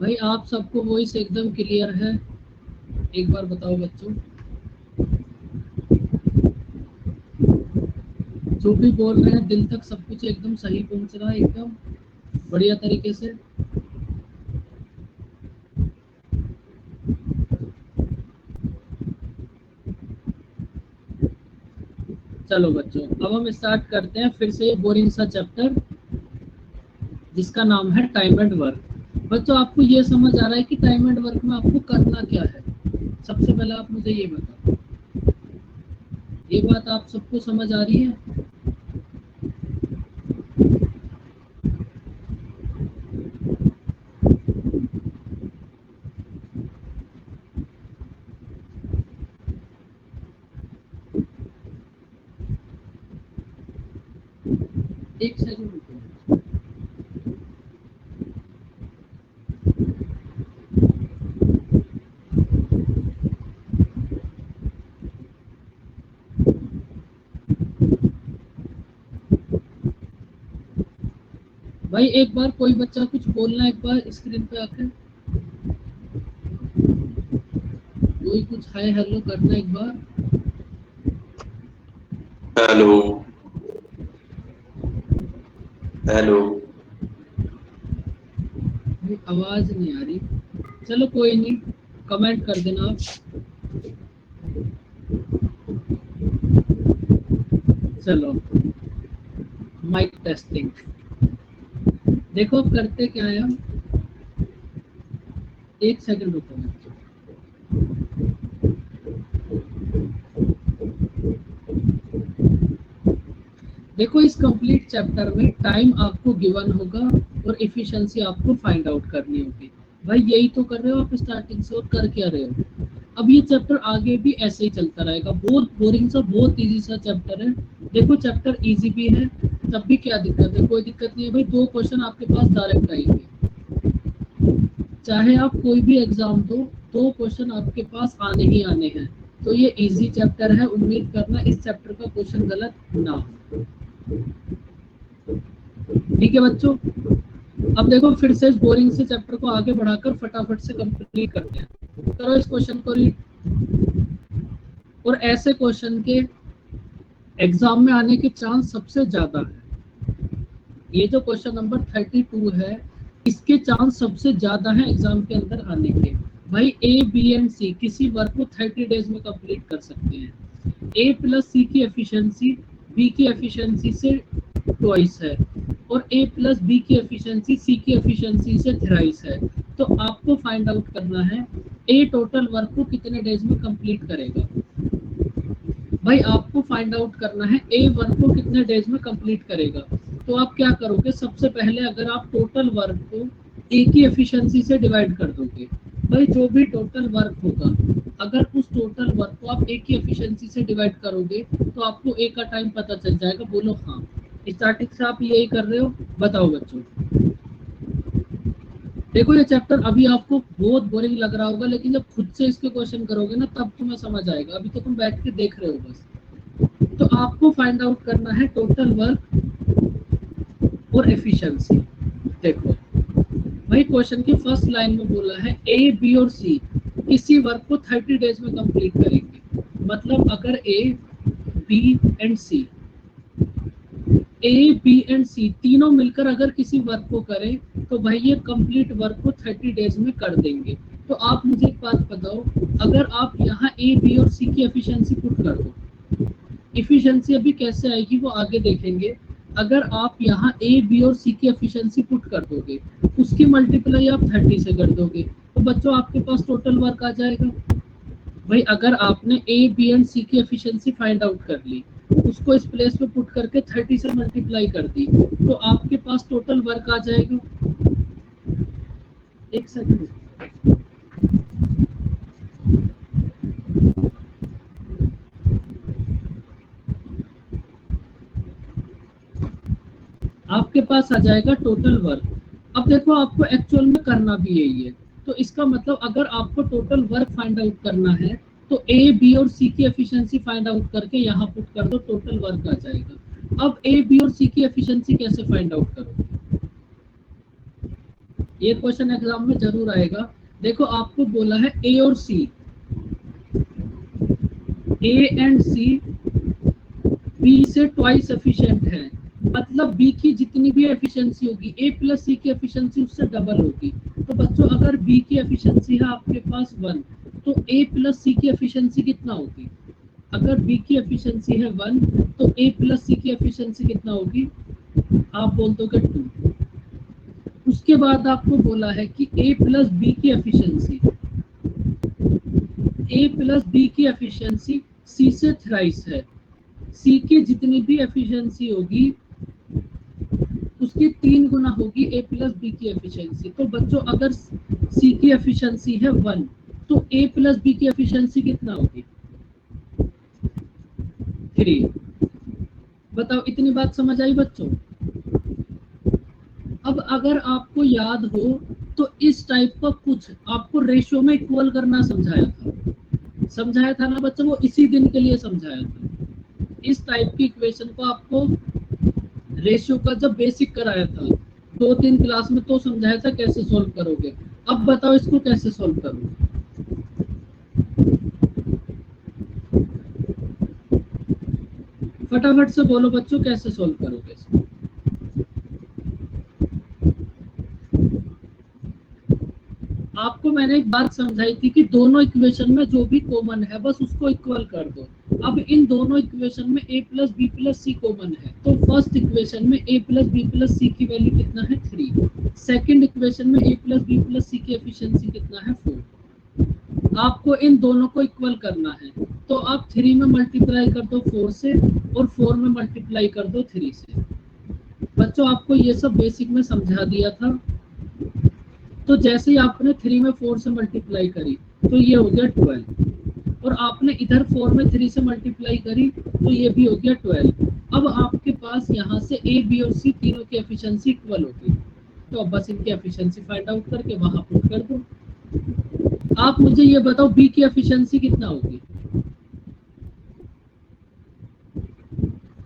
भाई आप सबको वॉइस एकदम क्लियर है? एक बार बताओ बच्चों, जो भी बोल रहे हैं दिल तक सब कुछ एकदम सही पहुंच रहा है, एकदम बढ़िया तरीके से। चलो बच्चों, अब हम स्टार्ट करते हैं फिर से ये बोरिंग सा चैप्टर जिसका नाम है टाइम एंड वर्क। बच्चों आपको ये समझ आ रहा है कि टाइम एंड वर्क में आपको करना क्या है? सबसे पहले आप मुझे ये बताओ, ये बात आप सबको समझ आ रही है? एक सेकंड रुको भाई, एक बार कोई बच्चा कुछ बोलना, एक बार स्क्रीन पे आकर कोई कुछ हाय हेलो करना एक बार। Hello hello. भाई आवाज नहीं आ रही। चलो कोई नहीं, कमेंट कर देना आप। चलो, माइक टेस्टिंग। देखो अब करते क्या है हम। एक सेकंड रुको बच्चों। देखो इस कंप्लीट चैप्टर में टाइम आपको गिवन होगा और एफिशिएंसी आपको फाइंड आउट करनी होगी। भाई यही तो कर रहे हो आप स्टार्टिंग से, और कर क्या रहे हो? अब ये चैप्टर आगे भी ऐसे ही चलता रहेगा। बहुत बोरिंग सा, बहुत इजी सा चैप्टर है। देखो चैप्टर इजी भी है, तब भी क्या दिक्कत है? कोई दिक्कत नहीं है भाई, दो क्वेश्चन आपके पास डायरेक्ट आएंगे। चाहे आप कोई भी एग्जाम दो, दो क्वेश्चन आपके पास आने ही आने हैं। तो ये इजी चैप्टर है, उम्मीद करना इस चैप्टर का क्वेश्चन गलत ना हो। ठीक है बच्चों, अब देखो फिर से इस बोरिंग से चैप्टर को आगे बढ़ाकर फटाफट से कंप्लीट करते हैं। करो इस क्वेश्चन को रीड। और ऐसे क्वेश्चन के एग्जाम में आने के चांस सबसे ज्यादा है। ये जो क्वेश्चन नंबर 32 है, इसके चांस सबसे ज्यादा है एग्जाम के अंदर आने के। भाई ए बी एंड सी किसी वर्क को 30 डेज में कंप्लीट कर सकते हैं। ए प्लस सी की एफिशिएंसी बी की एफिशिएंसी से ट्वाइस है, और ए प्लस बी की एफिशिएंसी सी की एफिशिएंसी से थ्राइस है। तो आपको फाइंड आउट करना है ए टोटल वर्क को कितने डेज में कंप्लीट करेगा। भाई आपको फाइंड आउट करना है ए वर्क को कितने डेज में कंप्लीट करेगा। तो आप क्या करोगे, सबसे पहले अगर आप टोटल वर्क को ए की एफिशिएंसी से डिवाइड कर दोगे, भाई जो भी टोटल वर्क होगा, अगर उस टोटल वर्क को आप ए की एफिशिएंसी से डिवाइड करोगे तो आपको ए का टाइम पता चल जाएगा। बोलो हाँ। स्टार्टिंग से आप यही कर रहे हो? बताओ बच्चों। देखो ये चैप्टर अभी आपको बहुत बोरिंग लग रहा होगा, लेकिन जब खुद से इसके क्वेश्चन करोगे ना तब तुम्हें समझ आएगा। अभी तो तुम बैठ के देख रहे हो बस। तो आपको फाइंड आउट करना है टोटल वर्क और एफिशिएंसी। देखो भाई क्वेश्चन की फर्स्ट लाइन में बोला है ए बी और सी किसी वर्क को 30 डेज में कंप्लीट करेंगे। मतलब अगर A B and C, A B and C तीनों मिलकर अगर किसी वर्क को करें तो भाई ये कंप्लीट वर्क को 30 डेज में कर देंगे। तो आप मुझे एक बात बताओ, अगर आप यहाँ ए बी और सी की एफिशिएंसी पुट कर दो, एफिशिएंसी अभी कैसे आएगी वो आगे देखेंगे। अगर आप यहाँ ए बी और सी की एफिशिएंसी पुट कर दोगे, उसकी मल्टीप्लाई आप 30 से कर दोगे, तो बच्चों आपके पास टोटल वर्क आ जाएगा। भाई अगर आपने ए बी एंड सी की एफिशिएंसी फाइंड आउट कर ली, उसको इस प्लेस पे पुट करके 30 से मल्टीप्लाई कर दी, तो आपके पास टोटल वर्क आ जाएगा। एक सेकंड, आपके पास आ जाएगा टोटल वर्क। अब देखो आपको एक्चुअल में करना भी यही है। तो इसका मतलब अगर आपको टोटल वर्क फाइंड आउट करना है तो ए बी और सी की एफिशिएंसी फाइंड आउट करके यहाँ पुट कर दो, टोटल वर्क आ जाएगा। अब ए बी और सी की एफिशिएंसी कैसे फाइंड आउट करोगे? ये क्वेश्चन एग्जाम में जरूर आएगा। देखो आपको बोला है ए और सी, ए एंड सी बी से ट्वाइस एफिशिएंट है, मतलब बी की जितनी भी एफिशिएंसी होगी ए प्लस सी की एफिशिएंसी उससे डबल होगी। तो बच्चों अगर बी की एफिशिएंसी है आपके पास 1, तो ए प्लस सी की एफिशिएंसी कितना होगी? अगर बी की एफिशिएंसी है 1 तो ए प्लस सी की एफिशिएंसी कितना होगी? आप बोल दोगे 2। उसके बाद आपको बोला है कि ए प्लस बी की एफिशिएंसी, ए प्लस बी की एफिशिएंसी सी से थ्राइस है, सी की जितनी भी एफिशिएंसी होगी उसकी 3 गुना होगी ए प्लस बी की एफिशिएंसी। तो बच्चों अगर सी की एफिशिएंसी है 1 तो ए प्लस बी की एफिशिएंसी कितना होगी? 3। बताओ इतनी बात समझ आई बच्चों? अब अगर आपको याद हो तो इस टाइप का कुछ आपको रेशियो में इक्वल करना समझाया था ना बच्चों, वो इसी दिन के लिए समझाया था। इस टाइप की इक्वेशन को आपको रेशियो का जब बेसिक कराया था 2-3 क्लास में तो समझाया था कैसे सॉल्व करोगे। अब बताओ इसको कैसे सॉल्व करोगे? फटाफट से बोलो बच्चों, कैसे सॉल्व करोगे इसको? आपको मैंने एक बात समझाई थी कि दोनों इक्वेशन में जो भी कॉमन है बस उसको इक्वल कर दो। अब इन दोनों इक्वेशन में a plus B plus C common है, तो फर्स्ट इक्वेशन में a plus B plus C की वैल्यू कितना है? 3। सेकंड इक्वेशन में a plus B plus C की एफिशिएंसी कितना है? 4। आपको इन दोनों को इक्वल करना है, तो आप 3 में मल्टीप्लाई कर दो 4 से और 4 में मल्टीप्लाई कर दो 3 से। बच्चों आपको ये सब बेसिक में समझा दिया था। तो जैसे ही आपने 3 में 4 से मल्टीप्लाई करी तो ये हो गया 12, और आपने इधर 4 में 3 से मल्टीप्लाई करी तो ये भी हो गया 12। अब आपके पास यहाँ से ए बी और सी तीनों की एफिशिएंसी इक्वल हो गई, तो अब बस इनकी एफिशिएंसी फाइंड आउट करके वहां पुट कर दो। आप मुझे ये बताओ बी की एफिशिएंसी कितना होगी?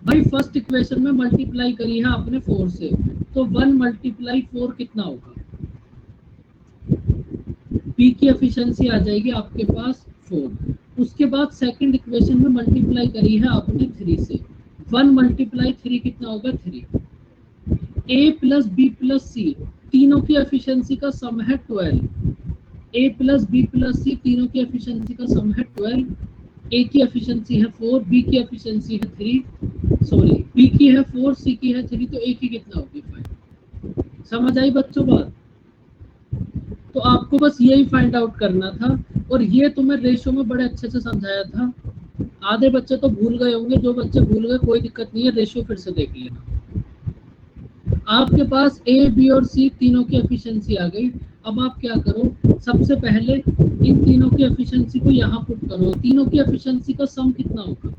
भाई फर्स्ट इक्वेशन में मल्टीप्लाई करी है आपने 4 से, तो 1 मल्टीप्लाई 4 कितना होगा? बी की एफिशिएंसी आ जाएगी आपके पास 4। उसके बाद सेकंड इक्वेशन में मल्टीप्लाई करी है आपने 3 से, 1 मल्टीप्लाई 3 कितना होगा? 3। ए प्लस बी प्लस सी तीनों की एफिशिएंसी का सम है 12। ए प्लस बी प्लस सी तीनों की एफिशिएंसी का सम है 12। ए की एफिशिएंसी है 4, बी की एफिशिएंसी है 3, सॉरी बी की है 4, सी की है 3, तो ए की कितना होगी? 5। समझ आई बच्चों बात? तो आपको बस यही फाइंड आउट करना था, और ये तुम्हें रेशियो में बड़े अच्छे से समझाया था। आधे बच्चे तो भूल गए होंगे, जो बच्चे भूल गए कोई दिक्कत नहीं है, रेशियो फिर से देख लेना। आपके पास ए बी और सी तीनों की एफिशिएंसी आ गई। अब आप क्या करो, सबसे पहले इन तीनों की एफिशिएंसी को यहाँ पुट करो। तीनों की एफिशिएंसी का सम कितना होगा?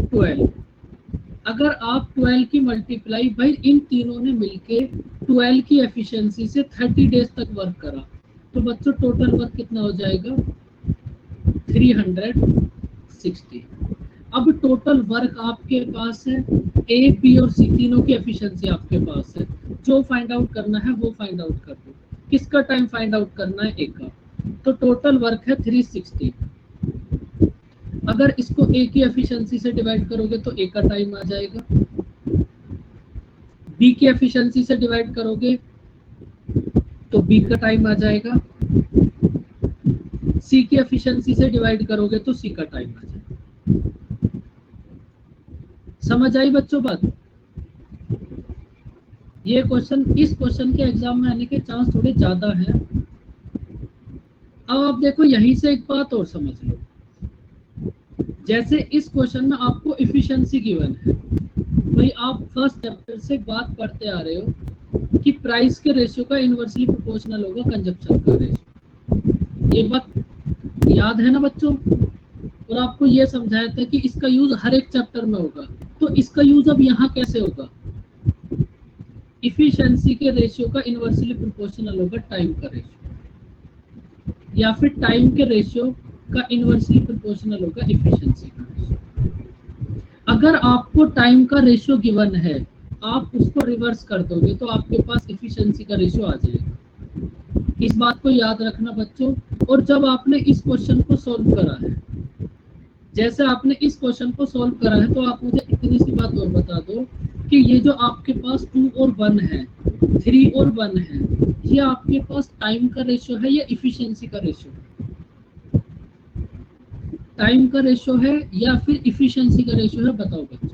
12। अगर आप 12 की मल्टीप्लाई, भाई इन तीनों ने मिलके 12 की एफिशिएंसी से 30 डेज तक वर्क करा, तो बच्चों टोटल वर्क कितना हो जाएगा? 360। अब टोटल वर्क आपके पास है, ए बी और सी तीनों की एफिशिएंसी आपके पास है। जो फाइंड आउट करना है वो फाइंड आउट कर दो। किसका टाइम फाइंड आउट करना है? ए का। तो टोटल वर्क है 360। अगर इसको ए की एफिशिएंसी से डिवाइड करोगे तो ए का टाइम आ जाएगा, बी की एफिशिएंसी से डिवाइड करोगे तो बी का टाइम आ जाएगा, सी की एफिशिएंसी से डिवाइड करोगे तो सी का टाइम आ जाएगा। समझ आई बच्चों बात? ये क्वेश्चन, इस क्वेश्चन के एग्जाम में आने के चांस थोड़े ज्यादा हैं। अब आप देखो यहीं से एक बात और समझ लो, जैसे इस क्वेश्चन में आपको एफिशिएंसी गिवन है, भाई आप फर्स्ट चैप्टर से बात पढ़ते आ रहे हो कि प्राइस के रेशियो का इनवर्सली प्रोपोर्शनल होगा कंजप्शन का रेशियो। ये बात याद है ना बच्चों? और आपको ये समझाया था कि इसका यूज हर एक चैप्टर में होगा, तो इसका यूज अब यहाँ कैसे होगा? इफिशिएंसी के रेशियो का इनवर्सली प्रोपोर्शनल होगा टाइम का रेशियो, या फिर टाइम के रेशियो का इनवर्सली प्रोपोर्शनल होगा एफिशिएंसी का रेशियो। अगर आपको टाइम का रेशियो गिवन है, आप उसको रिवर्स कर दोगे तो आपके पास इफिशिएंसी का रेशियो आ जाएगा। इस बात को याद रखना बच्चों। और जब आपने इस क्वेश्चन को सॉल्व करा है, जैसे आपने इस क्वेश्चन को सॉल्व करा है, तो आप मुझे इतनी सी बात और बता दो कि ये जो आपके पास 2 और 1 है, 3 और 1 है, ये आपके पास टाइम का रेशियो है या इफिशिएंसी का रेशियो है? टाइम का रेशियो है या फिर इफिशिएंसी का रेशियो है? बताओ बच्चों।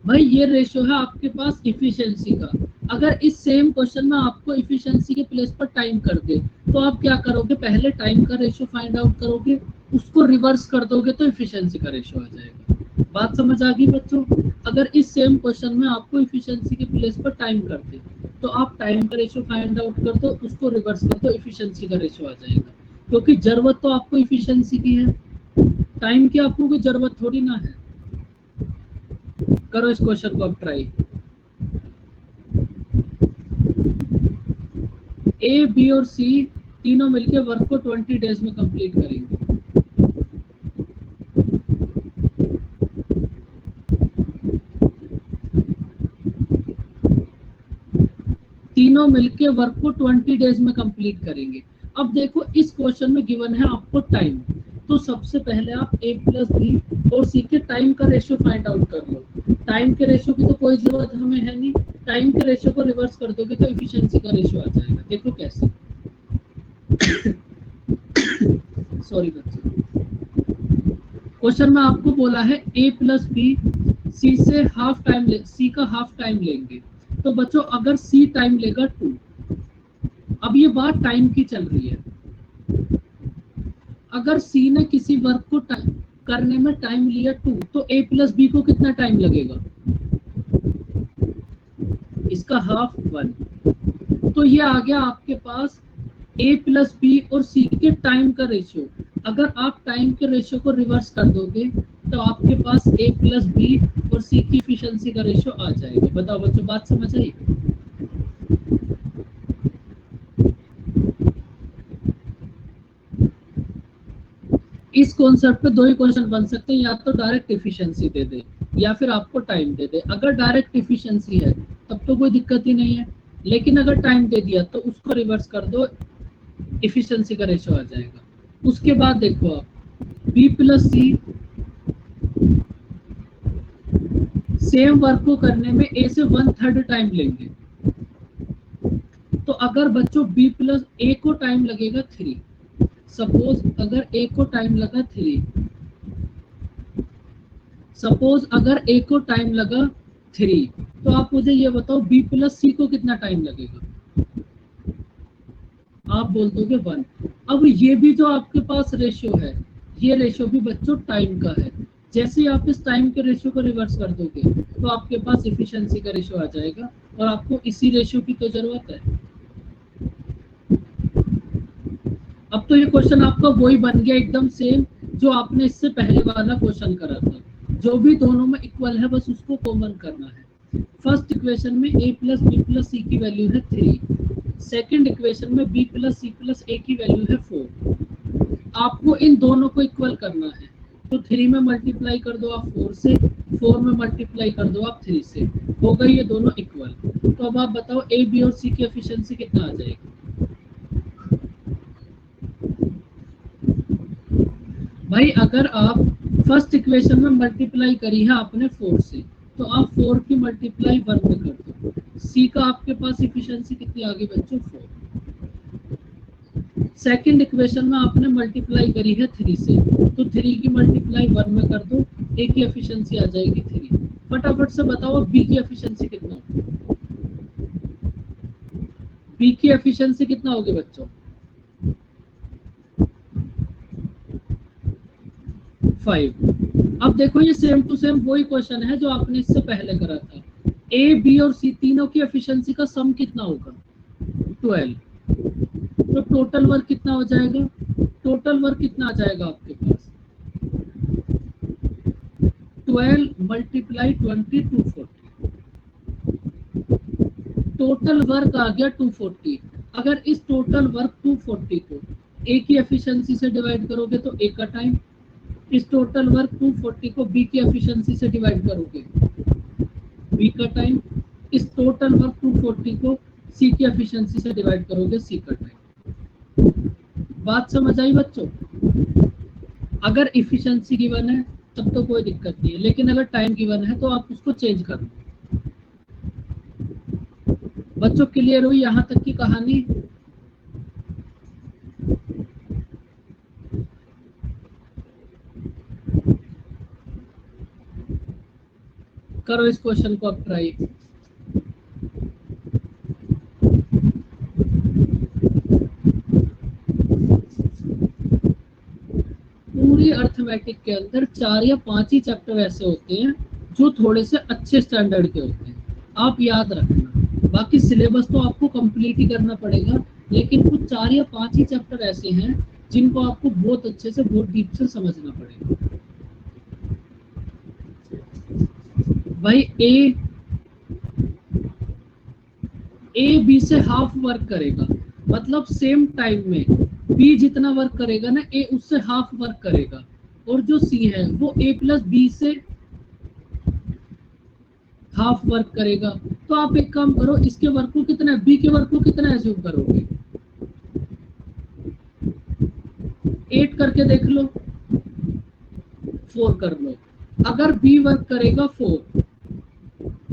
भाई ये रेशियो है आपके पास इफिशिएंसी का। अगर इस सेम क्वेश्चन में आपको इफिशिएंसी के प्लेस पर टाइम कर दे तो आप क्या करोगे? पहले टाइम का रेशियो फाइंड आउट करोगे, उसको रिवर्स कर दोगे तो इफिशिएंसी का रेशियो आ जाएगा। बात समझ आ गई बच्चों? अगर इस सेम क्वेश्चन में आपको इफिशिएंसी के प्लेस पर टाइम कर दे तो आप टाइम का रेशियो फाइंड आउट कर दो, उसको रिवर्स कर दो, इफिशिएंसी का रेशियो आ जाएगा। क्योंकि जरूरत तो आपको इफिशिएंसी की है, टाइम की आपको कोई जरूरत थोड़ी ना है। करो इस क्वेश्चन को अब ट्राई। ए, बी और सी तीनों मिलके वर्क को 20 डेज में कंप्लीट करेंगे। तीनों मिलके वर्क को 20 डेज में कंप्लीट करेंगे। अब देखो इस क्वेश्चन में गिवन है आपको टाइम, तो सबसे पहले आप ए प्लस बी और सी के टाइम का रेशियो फाइंड आउट कर लो। टाइम के रेशियो की तो कोई जरूरत हमें है नहीं, टाइम के रेशियो को रिवर्स कर दोगे तो एफिशिएंसी का रेशियो आ जाएगा। देखो कैसे। सॉरी बच्चों, क्वेश्चन में आपको बोला है ए प्लस बी सी से हाफ टाइम सी का हाफ टाइम लेंगे। तो बच्चों अगर सी टाइम लेगा 2, अब ये बात टाइम की चल रही है, अगर सी ने किसी वर्क को करने में टाइम लिया 2 तो ए प्लस बी को कितना टाइम लगेगा? इसका हाफ 1। तो ये आ गया आपके पास ए प्लस बी और सी के टाइम का रेशियो। अगर आप टाइम के रेशियो को रिवर्स कर दोगे तो आपके पास ए प्लस बी और सी की एफिशिएंसी का रेशियो आ जाएगा। बताओ बच्चों, बात समझ आई? इस कॉन्सेप्ट पे 2 ही क्वेश्चन बन सकते हैं, या तो डायरेक्ट एफिशिएंसी दे दे या फिर आपको टाइम दे दे। अगर डायरेक्ट एफिशिएंसी है तब तो कोई दिक्कत ही नहीं है, लेकिन अगर टाइम दे दिया तो उसको रिवर्स कर दो, एफिशिएंसी का रेशियो आ जाएगा। उसके बाद देखो आप बी प्लस सी सेम वर्क को करने में ए से 1/3 टाइम लेंगे। तो अगर बच्चों बी प्लस ए को टाइम लगेगा 3, सपोज अगर ए को टाइम लगा 3, सपोज अगर ए को टाइम लगा 3, तो आप मुझे ये बताओ बी प्लस सी को कितना टाइम लगेगा? आप बोल दोगे 1। अब ये भी जो आपके पास रेशियो है, ये रेशियो भी बच्चों टाइम का है। जैसे ही आप इस टाइम के रेशियो को रिवर्स कर दोगे तो आपके पास एफिशिएंसी का रेशियो आ जाएगा, और आपको इसी रेशियो की तो जरूरत है। अब तो ये क्वेश्चन आपका वही बन गया एकदम सेम जो आपने इससे पहले वाला क्वेश्चन करा था। जो भी दोनों में इक्वल है बस उसको कॉमन करना है। फर्स्ट इक्वेशन में a plus B plus C की वैल्यू है 3, सेकंड इक्वेशन में b plus C plus a की वैल्यू है 4। आपको इन दोनों को इक्वल करना है, तो 3 में मल्टीप्लाई कर दो आप 4 से, 4 में मल्टीप्लाई कर दो आप 3 से, हो गए ये दोनों इक्वल। तो अब आप बताओ a, b और c की एफिशिएंसी कितना आ जाएगी? भाई अगर आप फर्स्ट इक्वेशन में मल्टीप्लाई करी है आपने 4 से, तो आप 4 की मल्टीप्लाई 1 में कर दो। सी का आपके पास एफिशिएंसी कितनी आ गई बच्चों? 4। सेकंड इक्वेशन में आपने मल्टीप्लाई करी है 3 से, तो 3 की मल्टीप्लाई 1 में कर दो, ए की एफिशिएंसी आ जाएगी 3। फटाफट से बताओ बी की एफिशिएंसी कितना होगी? बी की एफिशिएंसी कितना होगी बच्चों? 5। अब देखो ये सेम टू सेम वही क्वेश्चन है जो आपने इससे पहले करा था। ए, बी और सी तीनों की एफिशिएंसी का सम कितना होगा? 12। तो टोटल वर्क कितना हो जाएगा? टोटल वर्क कितना आ जाएगा आपके पास? 12 मल्टीप्लाई 20 240। टोटल वर्क आ गया 240। अगर इस टोटल वर्क 240 को ए की एफिशिएंसी से डिवाइड करोगे तो ए का टाइम, इस टोटल वर्क 240 को बी की एफिशिएंसी से डिवाइड करोगे बी का टाइम, इस टोटल वर्क 240 को सी की एफिशिएंसी से डिवाइड करोगे सी का टाइम। बात समझ आई बच्चों? अगर एफिशिएंसी गिवन है तब तो कोई दिक्कत नहीं है, लेकिन अगर टाइम गिवन है तो आप उसको चेंज कर लो। बच्चों क्लियर हुई यहां तक की कहानी? करो इस क्वेश्चन को अब ट्राई। पूरी अर्थमेटिक के अंदर 4 या 5 ही चैप्टर ऐसे होते हैं जो थोड़े से अच्छे स्टैंडर्ड के होते हैं, आप याद रखना। बाकी सिलेबस तो आपको कंप्लीट ही करना पड़ेगा, लेकिन कुछ 4 या 5 ही चैप्टर ऐसे हैं जिनको आपको बहुत अच्छे से, बहुत डीप से समझना पड़ेगा। भाई ए बी से हाफ वर्क करेगा, मतलब सेम टाइम में बी जितना वर्क करेगा ना, ए उससे हाफ वर्क करेगा, और जो सी है वो ए प्लस बी से हाफ वर्क करेगा। तो आप एक काम करो, इसके वर्क को कितना, बी के वर्क को कितना एज्यूम करोगे? 8 करके देख लो, 4 कर लो। अगर बी वर्क करेगा 4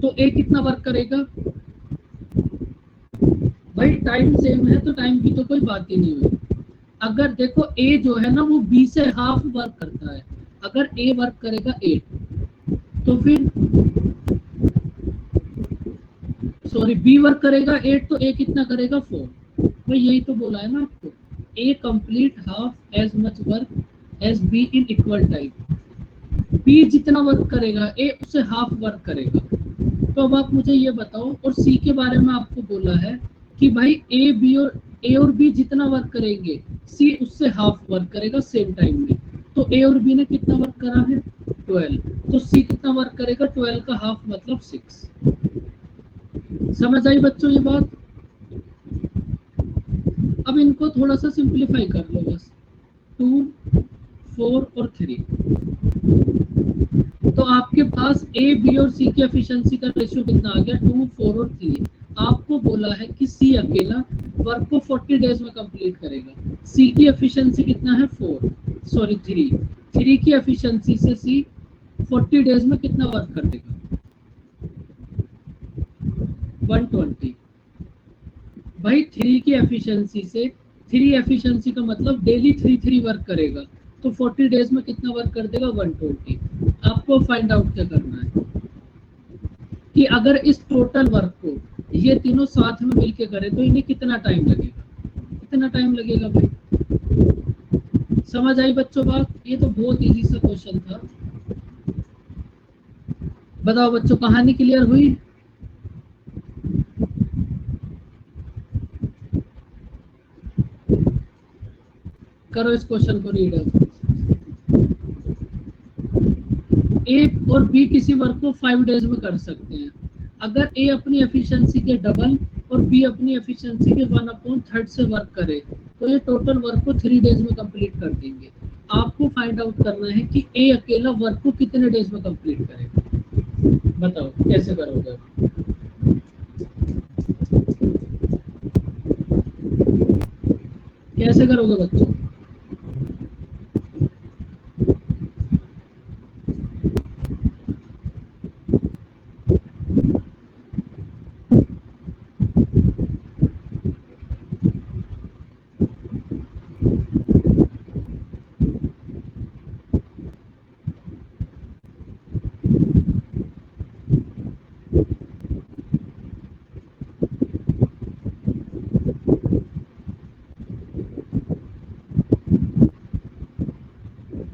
तो ए कितना वर्क करेगा? भाई टाइम सेम है तो टाइम की तो कोई बात ही नहीं हुई। अगर देखो ए जो है ना वो बी से हाफ वर्क करता है, अगर ए वर्क करेगा 8 तो फिर सॉरी बी वर्क करेगा 8 तो ए कितना करेगा 4। भाई यही तो बोला है ना आपको, A complete half as much work as B in equal time. B जितना वर्क करेगा ए उससे हाफ वर्क करेगा। तो अब आप मुझे ये बताओ, और सी के बारे में आपको बोला है कि भाई ए और बी जितना वर्क करेंगे सी उससे हाफ वर्क करेगा सेम टाइम में। तो ए और बी ने कितना वर्क करा है? 12। तो सी कितना वर्क करेगा? 12 का हाफ मतलब 6। समझ आई बच्चों ये बात? अब इनको थोड़ा सा सिंप्लीफाई कर लो बस, 2, 4 और 3। तो आपके पास ए बी और सी की एफिशिएंसी का रेशियो कितना आ गया? 2, 4 और 3। आपको बोला है कि सी अकेला वर्क को 40 डेज में कंप्लीट करेगा। सी की एफिशिएंसी कितना है? 3 की एफिशिएंसी से सी 40 डेज में कितना वर्क कर देगा? 120। भाई 3 की एफिशिएंसी से, 3 एफिशिएंसी का मतलब डेली 3 वर्क करेगा, तो 40 डेज में कितना वर्क कर देगा? 120। आपको फाइंड आउट क्या करना है कि अगर इस टोटल वर्क को ये तीनों साथ में मिलके करें तो इन्हें कितना टाइम लगेगा? कितना टाइम लगेगा भाई? समझ आई बच्चों बात? ये तो बहुत इजी सा क्वेश्चन था। बताओ बच्चों, कहानी क्लियर हुई? करो इस क्वेश्चन को रीड। ए और बी किसी वर्क को 5 डेज में कर सकते हैं। अगर ए अपनी एफिशिएंसी के डबल और बी अपनी एफिशिएंसी के 1/3 से वर्क करे तो ये टोटल वर्क को 3 डेज में कंप्लीट कर देंगे। आपको फाइंड आउट करना है कि ए अकेला वर्क को कितने डेज में कंप्लीट करेगा। बताओ कैसे करोगे? कैसे करोगे बच्चों?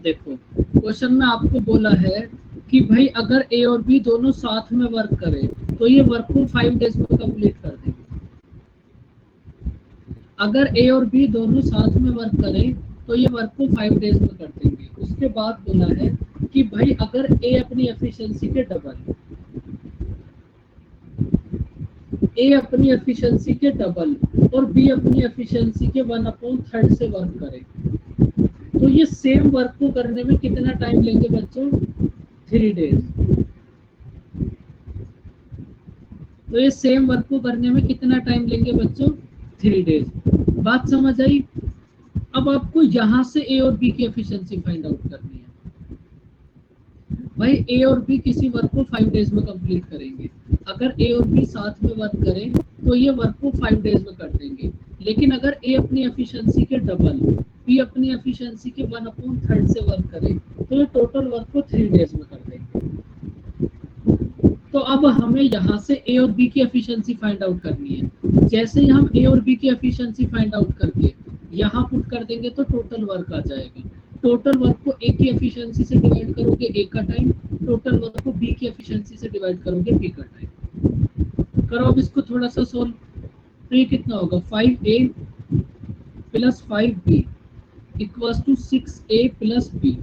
देखो क्वेश्चन में आपको बोला है कि भाई अगर ए और बी दोनों साथ में वर्क करें तो ये वर्क को 5 डेज में कंप्लीट कर देंगे। अगर ए और बी दोनों साथ में वर्क करें तो ये वर्क को 5 डेज में कर देंगे। उसके बाद बोला है कि भाई अगर ए अपनी एफिशिएंसी के डबल, ए अपनी एफिशिएंसी के डबल और बी अपनी एफिशिएंसी के 1/3 से वर्क करे, तो ये सेम वर्क को करने में कितना टाइम लेंगे बच्चों? 3 डेज। तो ये सेम वर्क को करने में कितना टाइम लेंगे बच्चों? 3 डेज। बात समझ आई? अब आपको यहाँ से ए और बी की एफिशिएंसी फाइंड आउट करनी है। भाई ए और बी किसी वर्क को 5 डेज में कंप्लीट करेंगे। अगर ए और बी साथ में वर्क करें तो ये वर्क को 5 डेज में कर देंगे, लेकिन अगर ए अपनी एफिशिएंसी के डबल, बी अपनी एफिशिएंसी के 1/3 से वर्क करे तो ये टोटल वर्क को 3 डेज में कर देंगे। तो अब हमें यहाँ से ए और बी की एफिशिएंसी फाइंड आउट करनी है। जैसे ही हम ए और बी की एफिशिएंसी फाइंड आउट करके यहाँ पुट कर देंगे तो टोटल वर्क आ जाएगा। टोटल वर्क को ए की एफिशिएंसी से डिवाइड करोगे ए का टाइम, टोटल वर्क को बी की एफिशिएंसी से डिवाइड करोगे बी का टाइम। करो अब इसको थोड़ा सा सोल्व। तो ये कितना होगा? 5a plus 5b equals to 6a plus b।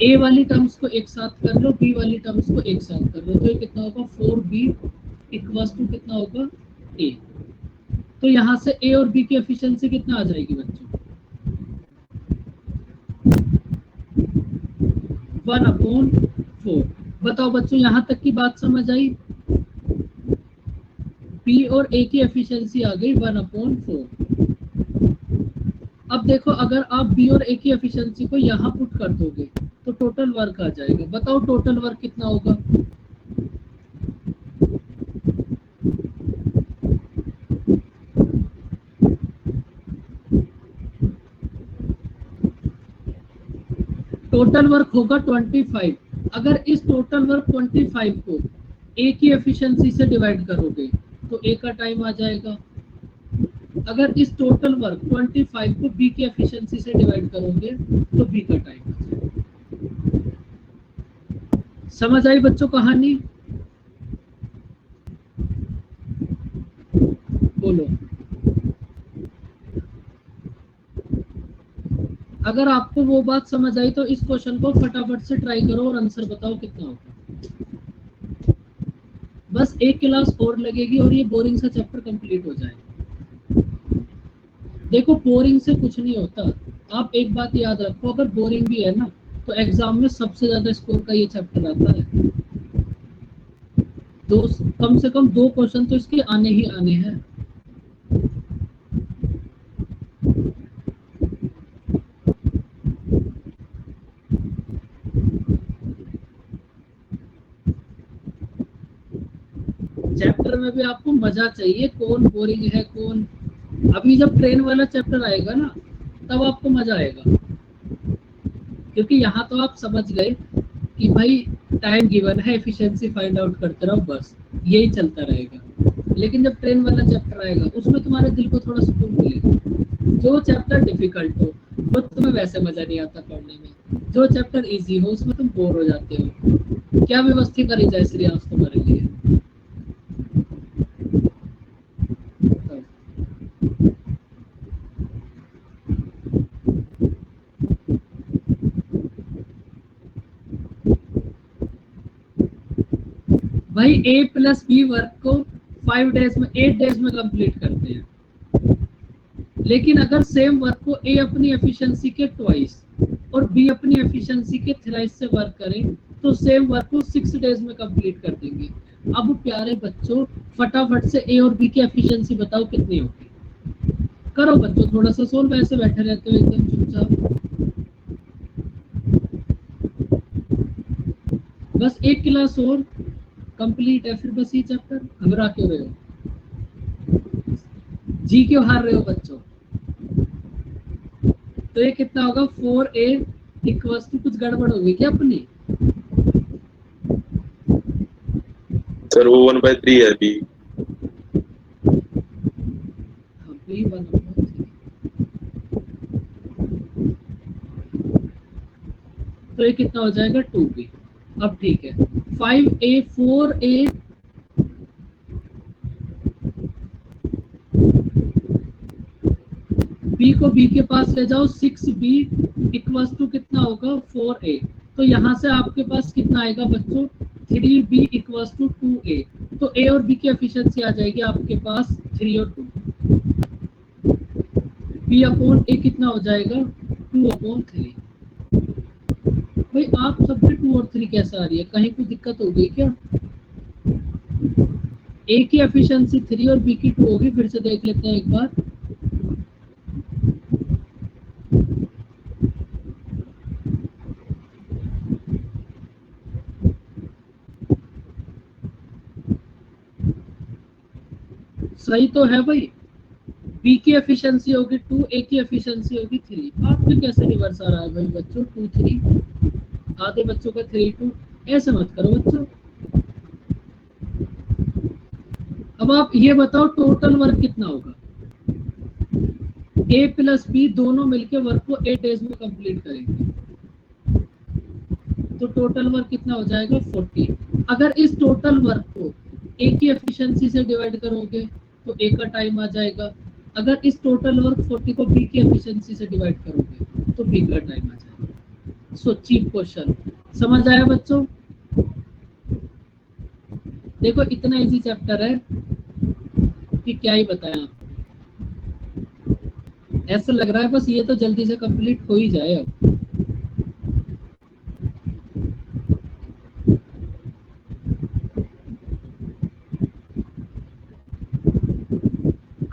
A वाली टर्म्स को एक साथ कर लो, बी वाली टर्म्स को एक साथ कर लो, तो ये कितना होगा? 4b इक्वल्स टू कितना होगा? a। तो यहाँ से ए और बी की एफिशिएंसी कितना आ जाएगी बच्चों? 1/4। बताओ बच्चों, यहाँ तक की बात समझ आई? बी और ए की एफिशिएंसी आ गई 1/4। अब देखो, अगर आप बी और ए की एफिशिएंसी को यहाँ पुट कर दोगे तो टोटल वर्क आ जाएगा। बताओ टोटल वर्क कितना होगा? टोटल वर्क होगा 25। अगर इस टोटल वर्क 25 को ए की एफिशिएंसी से डिवाइड करोगे तो ए का टाइम आ जाएगा। अगर इस टोटल वर्क 25 को बी की एफिशिएंसी से डिवाइड करोगे तो बी का टाइम आ जाएगा। समझ आई बच्चों कहानी? बोलो। अगर आपको वो बात समझ आई तो इस क्वेश्चन को फटाफट से ट्राई करो और आंसर बताओ कितना होगा। बस एक क्लास और लगेगी और ये बोरिंग सा चैप्टर कंप्लीट हो जाएगा। देखो बोरिंग से कुछ नहीं होता। आप एक बात याद रखो, अगर बोरिंग भी है ना तो एग्जाम में सबसे ज्यादा स्कोर का ये चैप्टर आता है। कम से कम 2 क्वेश्चन तो इसके आने ही आने हैं। चैप्टर में भी आपको मजा चाहिए। कौन बोरिंग है कौन, अभी जब ट्रेन वाला चैप्टर आएगा ना तब आपको मजा आएगा, क्योंकि यहाँ तो आप समझ गए कि भाई टाइम गिवन है, एफिशिएंसी फाइंड आउट करते रहो, बस यही चलता रहेगा। लेकिन जब ट्रेन वाला चैप्टर आएगा उसमें तुम्हारे दिल को थोड़ा सुकून मिलेगा। जो चैप्टर डिफिकल्ट हो वो तुम्हें वैसे मजा नहीं आता पढ़ने में, जो चैप्टर इजी हो उसमें तुम बोर हो जाते हो। क्या व्यवस्था करी जाए श्रेयांश तुम्हारे लिए? भाई ए प्लस बी वर्क को 5 डेज में 8 डेज में कंप्लीट करते हैं, लेकिन अगर सेम वर्क को ए अपनी एफिशिएंसी के ट्वाइस और बी अपनी एफिशिएंसी के थ्राइस से वर्क करें तो सेम वर्क को 6 डेज में कंप्लीट कर देंगे। अब प्यारे बच्चों फटाफट से ए और बी की एफिशिएंसी बताओ कितनी होगी। करो बच्चों थोड़ा सा सोल्व, ऐसे बैठे रहते हो एकदम चुपचाप। बस एक क्लास और कंप्लीट है, फिर बस ये चैप्टर। घबरा क्यों रहे हो, जी क्यों हार रहे हो बच्चों? तो ये कितना होगा? 4a इक्वल्स टू, कुछ गड़बड़ होगी क्या अपनी? सर वो 1/3 है बी। बी 1/3। तो ये कितना हो जाएगा? 2b। अब ठीक है, 5a 4a बी को बी के पास ले जाओ, 6b इक्वल्स टू कितना होगा? 4a। तो यहाँ से आपके पास कितना आएगा बच्चों? 3b equals to 2a। तो ए और बी की एफिशिएंसी आ जाएगी आपके पास 3 और 2। बी अपॉन ए कितना हो जाएगा 2 अपॉन 3। भाई आप सबसे 2 और 3 कैसे आ रही है, कहीं कोई दिक्कत हो गई क्या? ए की एफिशिएंसी 3 और बी की 2 होगी, फिर से देख लेते हैं एक बार। सही तो है भाई, बी की एफिशिएंसी होगी 2, ए की एफिशिएंसी होगी 3। आपके कैसे रिवर्स आ रहा है भाई बच्चों? 2 3, आधे बच्चों का 3 2, ऐसे मत करो बच्चों। अब आप ये बताओ टोटल वर्क कितना होगा? ए प्लस बी दोनों मिलके वर्क को 8 डेज में कंप्लीट करेंगे, तो टोटल वर्क कितना हो जाएगा 40। अगर इस टोटल वर्क को ए की एफिशिएंसी से डिवाइड करोगे तो ए का टाइम आ जाएगा। अगर इस टोटल वर्क 40 को बी की एफिशिएंसी से डिवाइड करोगे तो बी का टाइम आ जाएगा। सो चीप क्वेश्चन, समझ आया बच्चों? देखो इतना इजी चैप्टर है कि क्या ही बताएं आपको। ऐसा लग रहा है बस ये तो जल्दी से कंप्लीट हो ही जाए अब।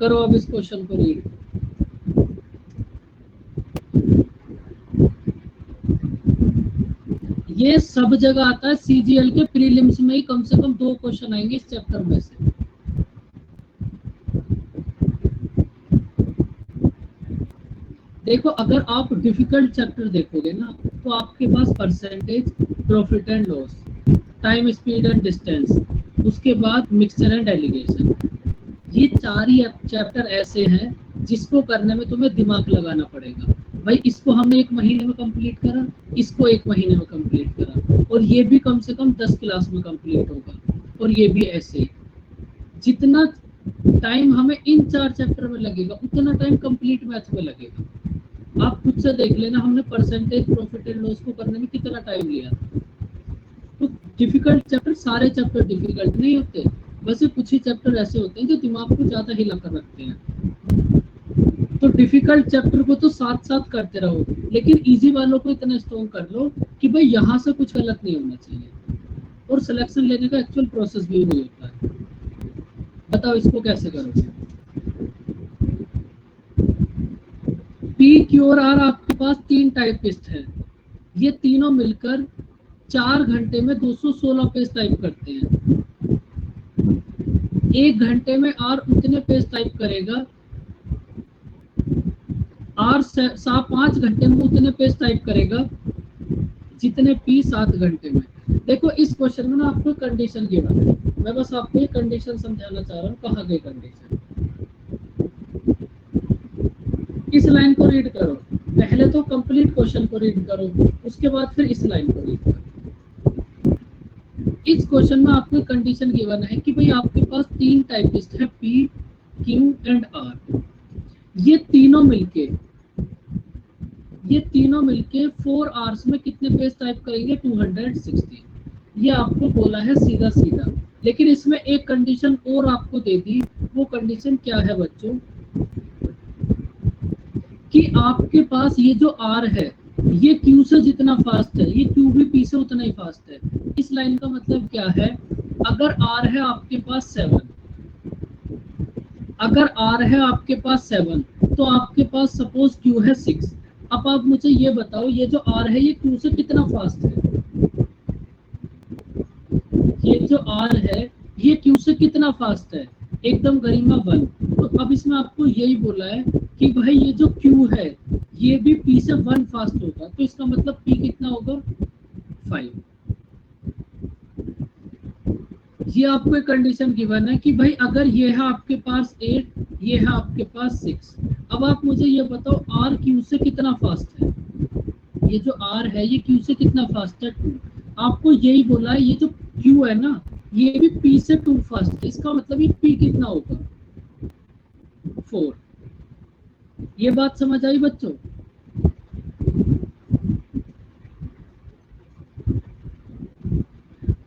करो अब इस क्वेश्चन को रीड। ये सब जगह आता है, सीजीएल के प्रीलिम्स में ही कम से कम 2 क्वेश्चन आएंगे इस चैप्टर में से। देखो अगर आप डिफिकल्ट चैप्टर देखोगे ना तो आपके पास percentage, profit and loss, time speed and distance, उसके बाद मिक्सचर एंड एलिगेशन, ये 4 ही चैप्टर ऐसे हैं जिसको करने में तुम्हें दिमाग लगाना पड़ेगा। भाई इसको हमने 1 महीने में कंप्लीट करा, इसको 1 महीने में कंप्लीट करा, और ये भी कम से कम 10 क्लास में कंप्लीट होगा, और ये भी ऐसे। जितना टाइम हमें इन 4 चैप्टर में लगेगा उतना टाइम कंप्लीट मैथ में लगेगा। आप खुद से देख लेना हमने परसेंटेज, प्रॉफिट एंड लॉस को करने में कितना टाइम लिया। तो डिफिकल्ट चैप्टर, सारे चैप्टर डिफिकल्ट नहीं होते, बस ये कुछ ही चैप्टर ऐसे होते हैं जो दिमाग को ज्यादा हिला कर रखते हैं। तो डिफिकल्ट चैप्टर को तो साथ साथ करते रहो, लेकिन इजी वालों को इतना स्ट्रॉन्ग कर लो कि भाई यहाँ से कुछ गलत नहीं होना चाहिए, और सिलेक्शन लेने का एक्चुअल प्रोसेस भी वही होता है। बताओ इसको कैसे करोगे? पी, क्यू और आर आपके पास 3 टाइपिस्ट हैं, ये तीनों मिलकर 4 घंटे में 216 पेज टाइप करते हैं। 1 घंटे में आर उतने पेज टाइप करेगा, आर 5 घंटे में उतने पेज टाइप करेगा जितने पी 7 घंटे में। देखो इस क्वेश्चन में ना आपको कंडीशन गिवन है, मैं बस आपको ये कंडीशन समझाना चाह रहा हूँ। कहाँ गई कंडीशन? इस लाइन को रीड करो, पहले तो कंप्लीट क्वेश्चन को रीड करो, उसके बाद फिर इस लाइन को रीड करो। इस क्वेश्चन में आपको कंडीशन गिवन है कि भाई आपके पास 3 टाइपिस्ट है, पी, क्यू एंड आर। ये तीनों मिलके 4 आवर्स में कितने पेज टाइप करेंगे? 260। ये आपको बोला है सीधा सीधा, लेकिन इसमें एक कंडीशन और आपको दे दी। वो कंडीशन क्या है बच्चों? कि आपके पास ये जो आर है ये क्यू से जितना फास्ट है, ये क्यू भी पी से उतना ही फास्ट है। इस लाइन का मतलब क्या है? अगर आर है आपके पास 7, तो आपके पास सपोज क्यू है 6। अब आप मुझे ये बताओ, ये जो आर है ये क्यू से कितना फास्ट है? ये जो आर है ये क्यू से कितना फास्ट है? एकदम गरिमा 1। तो अब इसमें आपको यही बोला है कि भाई ये जो क्यू है ये भी पी से 1 फास्ट होगा, तो इसका मतलब पी कितना होगा? 5। ये आपको एक कंडीशन गिवन है कि भाई अगर ये है आपके पास 8, ये है आपके पास 6। अब आप मुझे ये बताओ आर क्यू से कितना फास्ट है? ये जो आर है ये क्यू से कितना फास्ट है? 2। आपको यही बोला है ये जो क्यू है ना ये भी पी से 2 फास्ट है, इसका मतलब ये पी कितना होगा? 4। ये बात समझ आई बच्चों?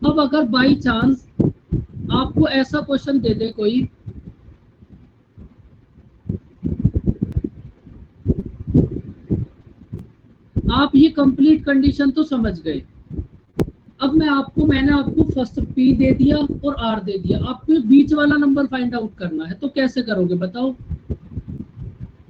अब अगर बाई चांस आपको ऐसा क्वेश्चन दे दे कोई, आप ये कंप्लीट कंडीशन तो समझ गए। अब मैंने आपको फर्स्ट पी दे दिया और आर दे दिया, आपको बीच वाला नंबर फाइंड आउट करना है, तो कैसे करोगे बताओ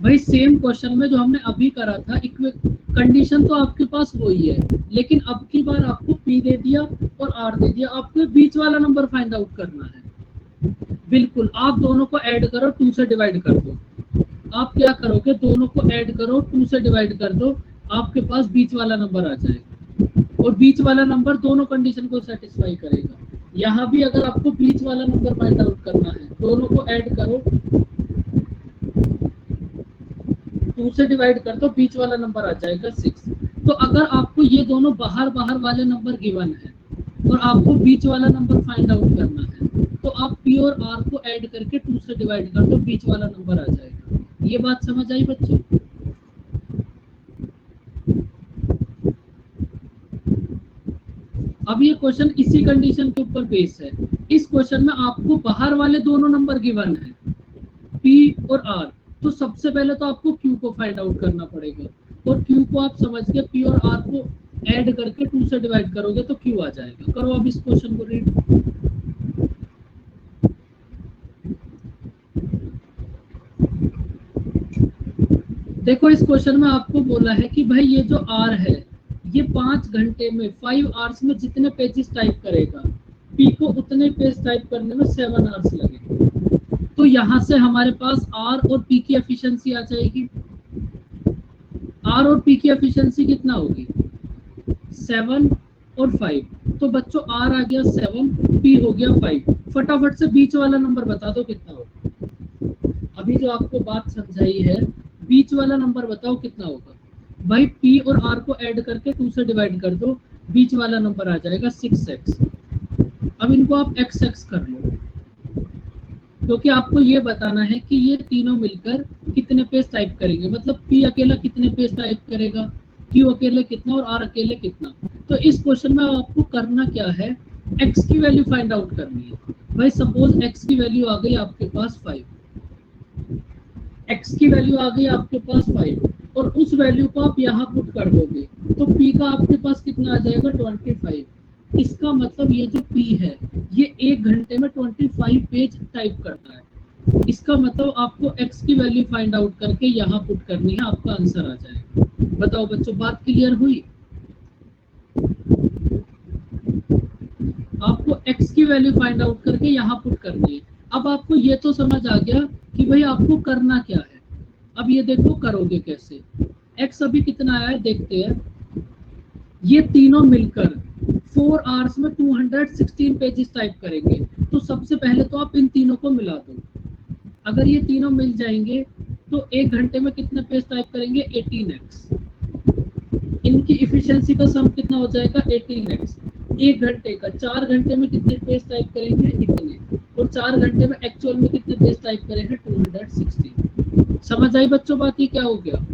भाई? सेम क्वेश्चन में जो हमने अभी करा था, कंडीशन तो आपके पास वही है, लेकिन अब की बार आपको पी दे दिया और आर दे दिया, आपको बीच वाला नंबर फाइंड आउट करना है। बिल्कुल, आप दोनों को ऐड करो, 2 से डिवाइड कर दो। आप क्या करोगे, दोनों को ऐड करो, 2 से डिवाइड कर दो, आपके पास बीच वाला नंबर आ जाएगा, और बीच वाला नंबर दोनों कंडीशन को सेटिस्फाई करेगा। यहाँ भी अगर आपको बीच वाला नंबर फाइंड आउट करना है, दोनों को ऐड करो, 2 से डिवाइड कर दो, बीच वाला नंबर आ जाएगा 6। तो अगर आपको ये दोनों बाहर वाले नंबर गिवन है और आपको बीच वाला नंबर फाइंड आउट करना है, तो आप पी और आर को ऐड करके 2 से डिवाइड कर दो, बीच वाला नंबर आ जाएगा। ये बात समझ आई बच्चों? अब ये क्वेश्चन इसी कंडीशन के ऊपर बेस है। इस क्वेश्चन में आपको बाहर वाले दोनों नंबर गिवन है, पी और आर, तो सबसे पहले तो आपको क्यू को फाइंड आउट करना पड़ेगा, और क्यू को आप समझ के पी और आर को ऐड करके 2 से डिवाइड करोगे तो क्यू आ जाएगा। करो अब इस क्वेश्चन को रीड। देखो, इस क्वेश्चन में आपको बोला है कि भाई ये जो आर है, ये 5 घंटे में 5 आवर्स में जितने पेजेस टाइप करेगा, पी को उतने पेज टाइप करने में 7 आवर्स लगेंगे। तो यहाँ से हमारे पास आर और पी की एफिशिएंसी आ जाएगी। आर और पी की एफिशिएंसी कितना होगी? 7 और 5। तो बच्चों आर आ गया 7, पी हो गया 5। फटाफट से बीच वाला नंबर बता दो कितना होगा। अभी जो आपको बात समझाई है, बीच वाला नंबर बताओ कितना होगा। भाई पी और आर को ऐड करके 2 से डिवाइड कर दो, बीच वाला नंबर आ जाएगा 6x। अब इनको आप x कर लो, क्योंकि आपको ये बताना है कि ये तीनों मिलकर कितने पेज टाइप करेंगे, मतलब पी अकेला कितने पेज टाइप करेगा, क्यू अकेले कितना और आर अकेले कितना। तो इस क्वेश्चन में आपको करना क्या है, x की वैल्यू फाइंड आउट करनी है। भाई सपोज x की वैल्यू आ गई आपके पास 5, x की वैल्यू आ गई आपके पास 5, और उस वैल्यू को आप यहाँ पुट कर दोगे, तो p का आपके पास कितना आ जाएगा? 25। इसका मतलब ये जो p है, ये 1 घंटे में 25 पेज टाइप करता है। इसका मतलब आपको x की वैल्यू फाइंड आउट करके यहाँ पुट करनी है, आपका आंसर आ जाएगा। बताओ बच्चों, बात क्लियर हुई? आपको x की वैल्यू फाइंड आउट करके यहाँ पुट करनी है। अब आपको ये तो समझ आ गया कि भाई आपको करना क्या है। अब ये देखो करोगे कैसे। x अभी कितना आया है देखते हैं। ये तीनों मिलकर 4 आवर्स में 216 पेजेस टाइप करेंगे। तो सबसे पहले तो आप इन तीनों को मिला दो। अगर ये तीनों मिल जाएंगे तो 1 घंटे में कितने पेज टाइप करेंगे? 18x। इनकी इफिशिएंसी का सम कितना हो जाएगा? 18x। 1 घंटे का 4 घंटे में कितने पेज टाइप करेंगे? इतने। और 4 घंटे में एक्चुअल में कितने पेज टाइप करेंगे? 216। समझ आई बच्चों बात? ये क्या हो गया?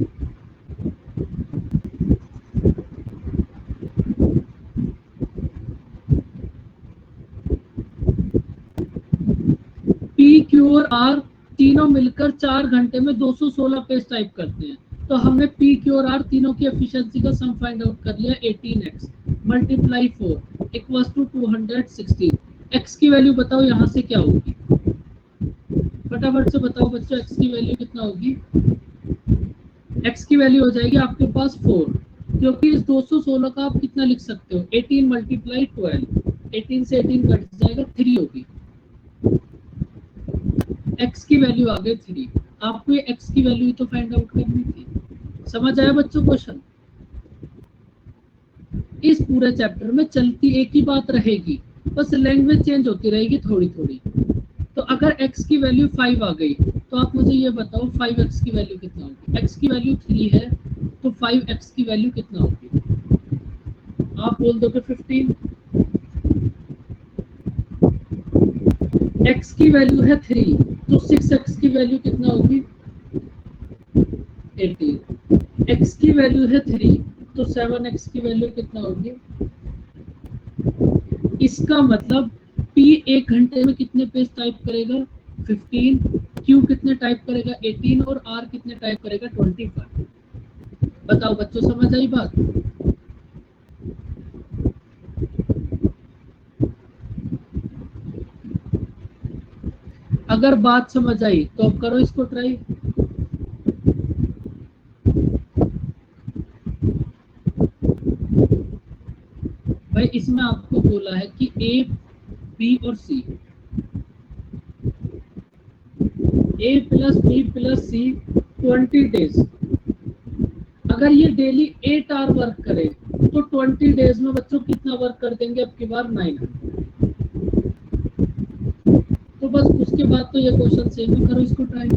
पी, क्यू और आर तीनों मिलकर 4 घंटे में 216 पेज टाइप करते हैं। तो हमने पी, क्यू और आर तीनों की एफिशिएंसी का सम फाइंड आउट कर लिया। 18x multiply 4 equals to 216। x की वैल्यू बताओ यहाँ से क्या होगी? फटाफट से बताओ बच्चों, x की वैल्यू कितना होगी? x की वैल्यू हो जाएगी आपके पास 4, क्योंकि इस 216 का आप कितना लिख सकते हो? 18 मल्टीप्लाई 12। 18 से 18 कट जाएगा, 3 होगी। x की वैल्यू आ गई 3। आपको ये x की वैल्यू तो फाइंड आउट करनी थी। समझ आया बच्चों क्वेश्चन? इस पूरे चैप्टर में चलती एक ही बात रहेगी, बस लैंग्वेज चेंज होती रहेगी थोड़ी थोड़ी। तो अगर x की वैल्यू 5 आ गई तो आप मुझे ये बताओ 5x की वैल्यू कितना होगी? x की वैल्यू 3 है तो 5x की वैल्यू कितना होगी? आप बोल दो कि 15। x की वैल्यू है 3 तो 6x की वैल्यू कितना होगी? 18। x की वैल्यू है 3 तो 7x की वैल्यू कितना होगी? इसका मतलब P 1 घंटे में कितने पेज टाइप करेगा 15, Q कितने टाइप करेगा 18 और R कितने टाइप करेगा 25। बताओ बच्चों, समझ आई बात? अगर बात समझ आई तो अब करो इसको ट्राई। भाई इसमें आपको बोला है कि A, B और C, A plus B plus C 20 days. अगर ये डेली 8 आवर वर्क करे तो 20 डेज में बच्चों कितना वर्क कर देंगे? अब की बार 900। तो बस उसके बाद तो ये क्वेश्चन सेम है, करो इसको ट्राई।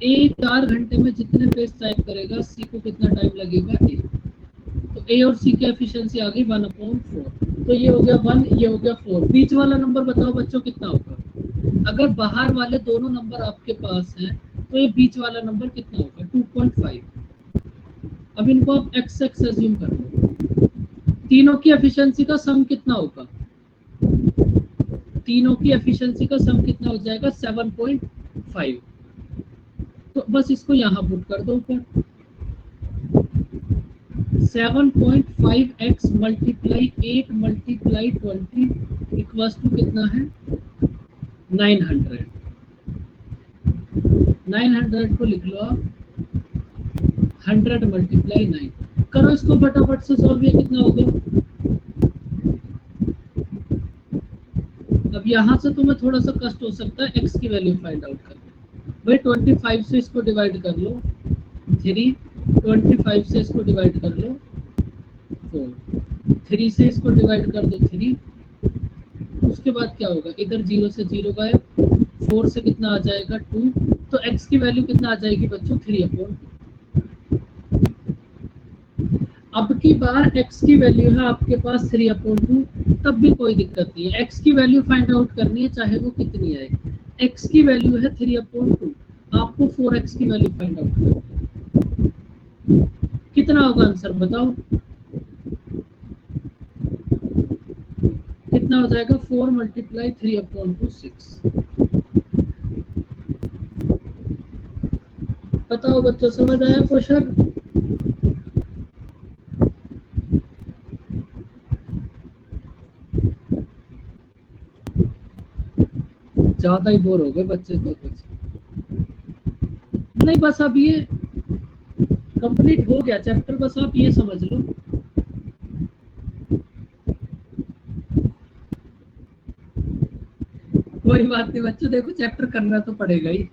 ए 4 घंटे में जितने पेज टाइप करेगा सी को कितना टाइम लगेगा? ए। तो ए और सी की एफिशिएंसी आ गई 1/4। तो ये हो गया 1, ये हो गया 4। बीच वाला नंबर बताओ बच्चों कितना होगा? अगर बाहर वाले दोनों नंबर आपके पास हैं तो ये बीच वाला नंबर कितना होगा? 2.5। अब इनको आप x एज्यूम कर लो। तीनों की एफिशिएंसी का सम कितना होगा? तीनों की एफिशिएंसी का सम कितना हो जाएगा? 7.5। तो बस इसको यहाँ पुट कर दो ऊपर। 7.5x multiply 8 multiply 20 equals to कितना है? 900। 900 को लिख लो आप 100 मल्टीप्लाई 9। करो इसको फटाफट से सॉल्व। ये कितना होगा? अब यहाँ से तुम्हें थोड़ा सा कष्ट हो सकता है x की वैल्यू फाइंड आउट करना। भाई 25 से इसको डिवाइड कर लो 3, 25 से इसको डिवाइड कर लो 4, 3 से इसको डिवाइड कर दो 3। उसके बाद क्या होगा? इधर 0 से 0 गायब, 4 से कितना आ जाएगा 2। तो x की वैल्यू कितना आ जाएगी बच्चों? 3/2। अब की बार x की वैल्यू है आपके पास 3/2, तब भी कोई दिक्कत नहीं है। x की वैल्यू फाइंड आउट करनी है चाहे वो कितनी आए। x की वैल्यू है 3/2, आपको 4x की वैल्यू फाइंड आउट करनी है। कितना होगा आंसर बताओ? कितना हो जाएगा? 4 मल्टीप्लाई 3/2 6। बताओ बच्चों, समझ आया क्वेश्चन? ज्यादा ही बोर हो गए बच्चे तो कुछ नहीं। बस अब ये कंप्लीट हो गया चैप्टर, बस आप ये समझ लो। कोई बात नहीं बच्चों, देखो चैप्टर करना तो पड़ेगा ही।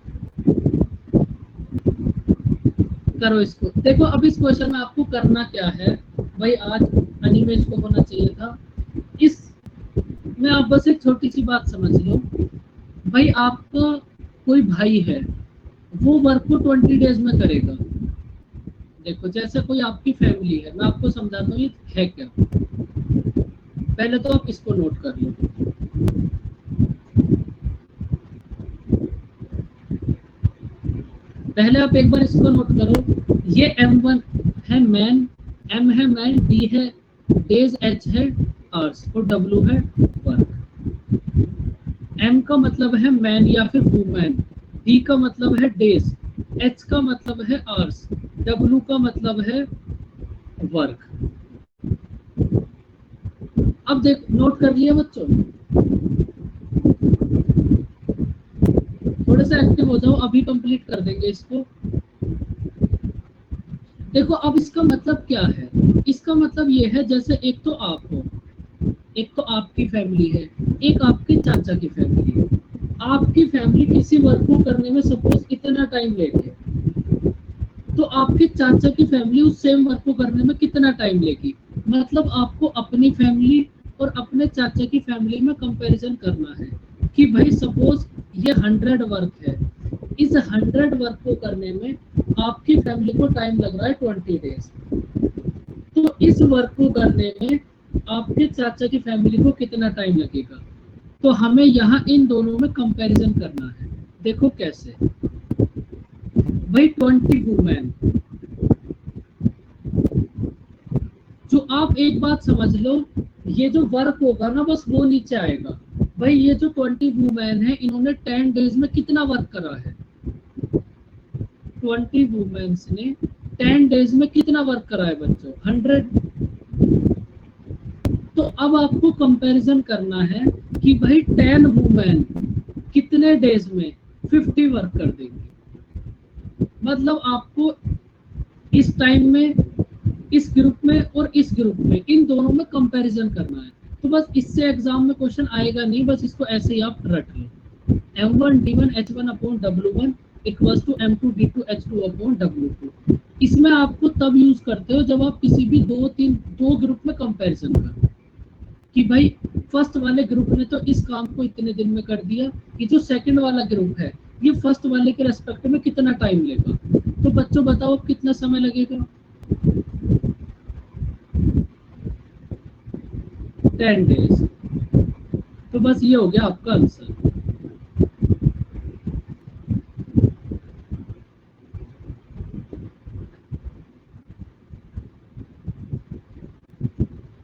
करो इसको। देखो अब इस क्वेश्चन में आपको करना क्या है भाई, आज एनिमेज को होना चाहिए था। इस में आप बस एक छोटी सी बात समझ लो भाई, आपका कोई भाई है वो वर्क को 20 डेज में करेगा। देखो जैसे कोई आपकी फैमिली है, मैं आपको समझाता हूँ ये है क्या। पहले तो आप इसको नोट कर लो। पहले आप एक बार इसको नोट करो। ये M1 है मैन, M है मैन, D है डेज, H है आवर्स और W है वर्क। M का मतलब है मैन या फिर वुमेन, D का मतलब है डेज, H का मतलब है आवर्स, W का मतलब है वर्क। अब देख नोट कर लिया बच्चों? थोड़ा सा एक्टिव हो जाओ, अभी कंप्लीट कर देंगे इसको। देखो अब इसका मतलब क्या है? इसका मतलब ये है जैसे एक तो आप हो, एक तो आपकी फैमिली है, एक आपके चाचा की फैमिली है। आपकी फैमिली किसी वर्क को करने में सपोज इतना टाइम लेती है, तो आपके चाचा की फैमिली उस सेम वर्क को करने में कितना टाइम लेगी। मतलब आपको अपनी फैमिली और अपने चाचा की फैमिली में कंपैरिजन करना है कि भाई सपोज ये 100 वर्क है, इस 100 वर्क को करने में आपकी फैमिली को टाइम लग रहा है 20 डेज। तो इस वर्क को करने में आपके चाचा की फैमिली को कितना टाइम लगेगा। तो हमें यहाँ इन दोनों में कंपैरिजन करना है। देखो कैसे भाई, 20 वुमेन आप एक बात समझ लो, ये जो वर्क होगा ना बस वो नीचे आएगा। भाई ये जो 20 वुमेन है इन्होंने 10 डेज में कितना वर्क करा है? 20 वुमेन्स ने 10 डेज में कितना वर्क करा है बच्चों? 100। तो अब आपको कंपैरिजन करना है कि भाई 10 वुमेन कितने डेज में 50 वर्क कर देंगे। मतलब आपको इस टाइम में इस ग्रुप में और इस ग्रुप में इन दोनों में कंपैरिजन करना है। तो बस इससे एग्जाम में क्वेश्चन आएगा नहीं, बस इसको ऐसे ही आप रट लो। m1 d1 h1 upon w1 equals to m2 d2 h2 upon w2। इसमें आपको तब यूज करते हो जब आप किसी भी दो ग्रुप में कंपैरिजन करो कि भाई फर्स्ट वाले ग्रुप ने तो इस काम को इतने दिन में कर दिया, ये जो सेकंड वाला ग्रुप है ये फर्स्ट वाले के रेस्पेक्ट में कितना टाइम लेगा। तो बच्चों बताओ कितना समय लगेगा? 10 डेज। तो बस ये हो गया आपका आंसर।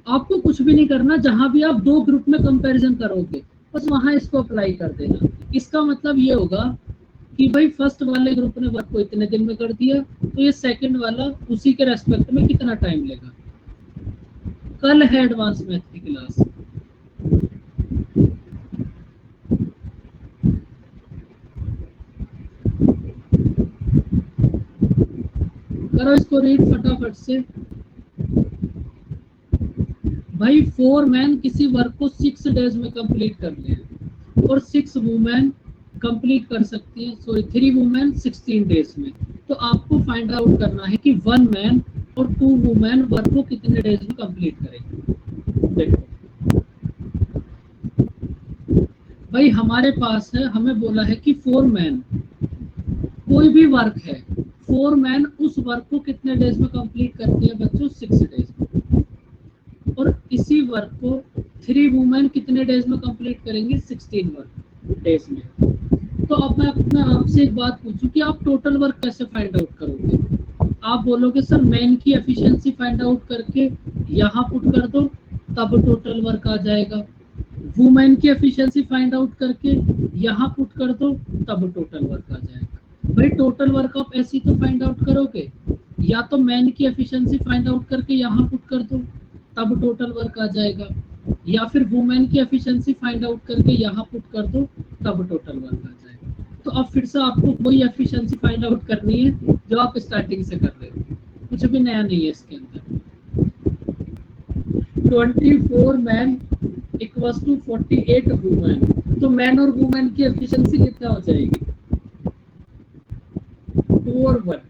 आपको कुछ भी नहीं करना, जहां भी आप दो ग्रुप में कंपैरिजन करोगे बस वहां इसको अप्लाई कर देना। इसका मतलब ये होगा कि भाई फर्स्ट वाले ग्रुप ने वर्क को इतने दिन में कर दिया, तो ये सेकंड वाला उसी के रेस्पेक्ट में कितना टाइम लेगा। कल है एडवांस मैथ की क्लास। करो इसको रीड फटाफट से। भाई 4 मैन किसी वर्क को 6 डेज में कंप्लीट कर ले और 6 वुमेन कंप्लीट कर सकती है, सॉरी 3 वुमेन 16 डेज में। तो आपको फाइंड आउट करना है कि 1 मैन और 2 वुमेन वर्क को कितने डेज में कंप्लीट करेंगे। देखो भाई हमारे पास है, हमें बोला है कि 4 मैन कोई भी वर्क है, 4 मैन उस वर्क को कितने डेज में कंप्लीट करती है बच्चों? 6 डेज में। और इसी वर्क को 3 वुमेन कितने डेज में कंप्लीट करेंगे? 16 वर्क डेज में। तो अब मैं अपने आपसे एक बात पूछूं कि आप टोटल वर्क कैसे फाइंड आउट करोगे? आप बोलोगे सर मैन की एफिशिएंसी फाइंड आउट करके यहाँ पुट कर दो तब टोटल वर्क आ जाएगा, वुमेन की एफिशिएंसी फाइंड आउट करके यहाँ पुट कर दो तब टोटल वर्क आ जाएगा। भाई टोटल वर्क आप ऐसी तो फाइंड आउट करोगे, या तो मैन की एफिशिएंसी फाइंड आउट करके यहाँ पुट कर दो तब टोटल वर्क आ जाएगा, या फिर वुमेन की एफिशिएंसी फाइंड आउट करके यहाँ पुट कर दो तब टोटल वर्क आ जाएगा। तो अब फिर से आपको वही एफिशिएंसी फाइंड आउट करनी है जो आप स्टार्टिंग से कर रहे हो, कुछ भी नया नहीं है इसके अंदर। 24 मैन इक्वल्स टू 48 वुमेन, तो मैन और वुमेन की एफिशिएंसी कितना हो जाएगी? 2 और 1।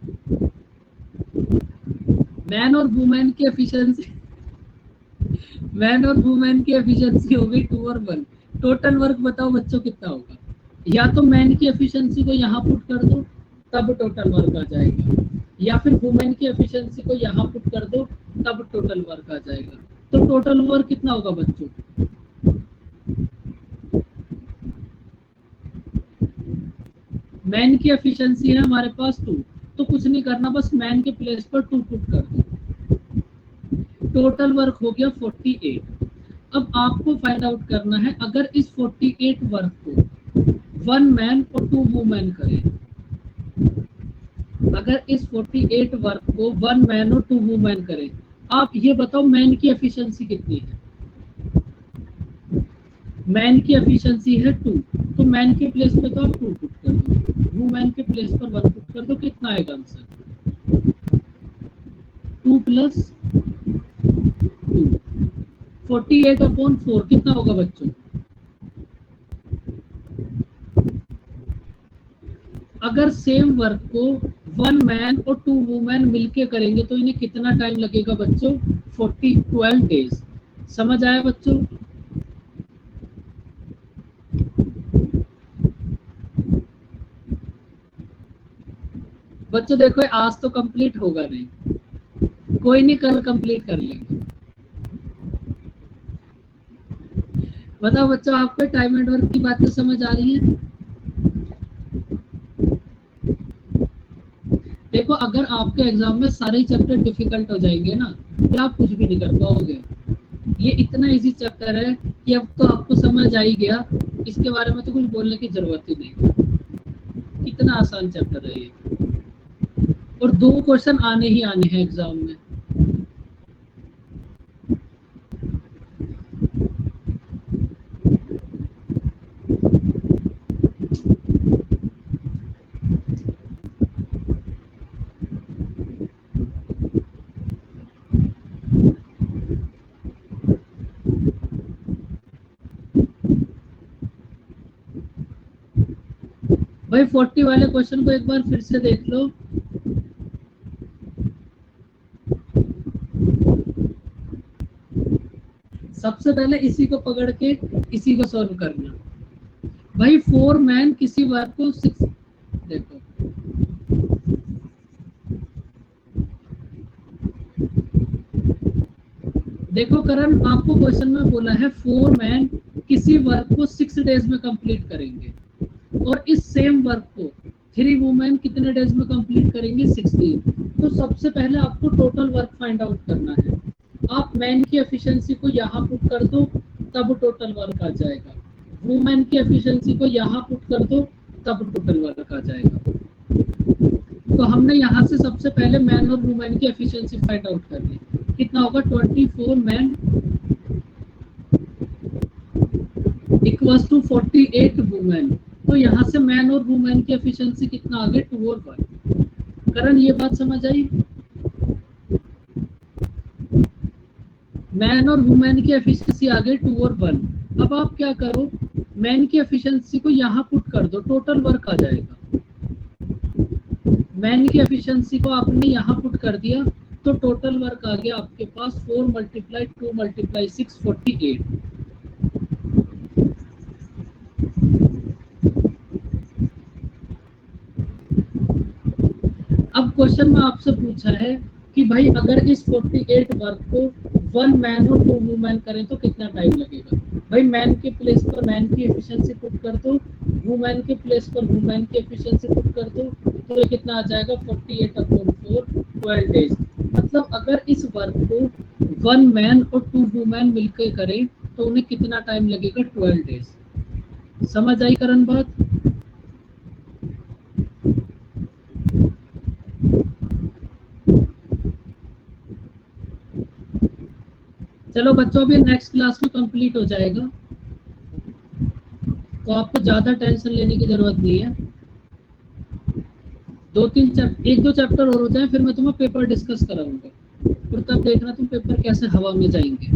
मैन और वुमेन की एफिशिएंसी हो गई 2 और 1। टोटल वर्क बताओ बच्चों कितना होगा? या तो मैन की एफिशिएंसी को यहाँ पुट कर दो तब टोटल वर्क आ जाएगा, या फिर वुमेन की एफिशिएंसी को यहाँ पुट कर दो तब टोटल वर्क आ जाएगा। तो टोटल वर्क कितना होगा बच्चों? मैन की एफिशिएंसी है हमारे पास 2, तो कुछ नहीं करना, बस मैन के प्लेस पर 2 पुट कर दो। टोटल वर्क हो गया 48। अब आपको फाइंड आउट करना है अगर इस 48 वर्क को 1 मैन और 2 वुमेन करें, अगर इस 48 वर्क को 1 मैन और 2 वुमेन करें, आप ये बताओ मैन की एफिशिएंसी कितनी है? मैन की एफिशिएंसी है 2, तो मैन के प्लेस पे तो आप 2 पुट कर दो, वुमेन के प्लेस पर 1 पुट कर दो। कितना आएगा आंसर? 2 प्लस 2, 48 अपॉन 4 कितना होगा बच्चों? अगर सेम वर्क को 1 मैन और 2 वुमेन मिलके करेंगे तो इन्हें कितना टाइम लगेगा बच्चों? 12 डेज। समझ आया बच्चों? बच्चों देखो आज तो कंप्लीट होगा नहीं, कोई नहीं कल कंप्लीट कर लेंगे। बताओ बच्चों आपको टाइम एंड वर्क की बातें समझ आ रही है? देखो अगर आपके एग्जाम में सारे चैप्टर डिफिकल्ट हो जाएंगे ना, फिर आप कुछ भी नहीं कर पाओगे। ये इतना इजी चैप्टर है कि अब तो आपको समझ आ ही गया, इसके बारे में तो कुछ बोलने की जरूरत ही नहीं। कितना आसान चैप्टर है ये, और 2 क्वेश्चन आने ही आने हैं एग्जाम में। भाई 40 वाले क्वेश्चन को एक बार फिर से देख लो। सबसे पहले इसी को पकड़ के इसी को सॉल्व करना। भाई 4 मैन किसी वर्क को 6, देखो देखो करण, आपको क्वेश्चन में बोला है 4 मैन किसी वर्क को 6 डेज में कंप्लीट करेंगे, और इस सेम वर्क को 3 वुमेन कितने डेज में कंप्लीट करेंगे, 16। तो सबसे पहले आपको टोटल वर्क फाइंड आउट करना है। आप मैन की एफिशिएंसी को यहाँ पुट कर दो, तब टोटल वर्क आ जाएगा। वुमेन की एफिशिएंसी को यहाँ पुट कर दो, तब टोटल वर्क आ जाएगा। तो हमने यहाँ से सबसे पहले मैन और वुमेन की एफिशिएंसी फाइंड आउट कर ली। कितना होगा, 24 मैन इक्वल्स टू 48 वुमेन। तो यहाँ से मैन और वुमेन की एफिशिएंसी कितना आ गया, 2 और 1। करण ये बात समझ आई? मैन और वुमेन की एफिशिएंसी आ गई 2 और 1। अब आप क्या करो, मैन की एफिशिएंसी को यहाँ पुट कर दो, टोटल वर्क आ जाएगा। मैन की एफिशिएंसी को आपने यहाँ पुट कर दिया, तो टोटल वर्क आ गया आपके पास 4 × 2 × 6 48। अब क्वेश्चन में आपसे पूछा है कि भाई अगर इस 48 वर्क को 1 मैन और 2 वुमेन करें तो कितना टाइम लगेगा। भाई मैन के प्लेस पर मैन की एफिशिएंसी पुट कर दो, वुमेन के प्लेस पर वुमेन की एफिशिएंसी पुट कर दो, तो ये कितना आ जाएगा, 48/4 12 डेज। मतलब अगर इस वर्क को 1 मैन और 2 वुमेन मिलकर करें तो उन्हें कितना टाइम लगेगा, 12 डेज। समझ आई करण बात? चलो बच्चों, अभी नेक्स्ट क्लास में कंप्लीट हो जाएगा, तो आपको ज्यादा टेंशन लेने की जरूरत नहीं है। 1-2 चैप्टर और हो जाए, फिर मैं तुम्हें पेपर डिस्कस कराऊंगा, फिर तब देखना तुम पेपर कैसे हवा में जाएंगे।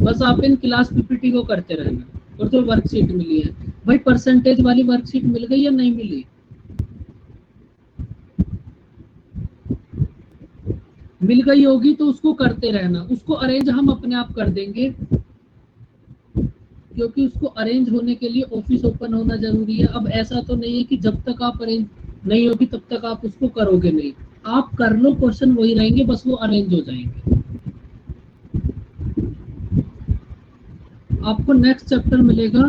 बस आप इन क्लास पीपीटी को करते रहना। और जो वर्कशीट मिली है, भाई परसेंटेज वाली वर्कशीट मिल गई या नहीं मिली? मिल गई होगी तो उसको करते रहना। उसको अरेंज हम अपने आप कर देंगे, क्योंकि उसको अरेंज होने के लिए ऑफिस ओपन होना जरूरी है। अब ऐसा तो नहीं है कि जब तक आप अरेंज नहीं होगी तब तक आप उसको करोगे नहीं। आप कर लो, क्वेश्चन वही रहेंगे, बस वो अरेंज हो जाएंगे। आपको नेक्स्ट चैप्टर मिलेगा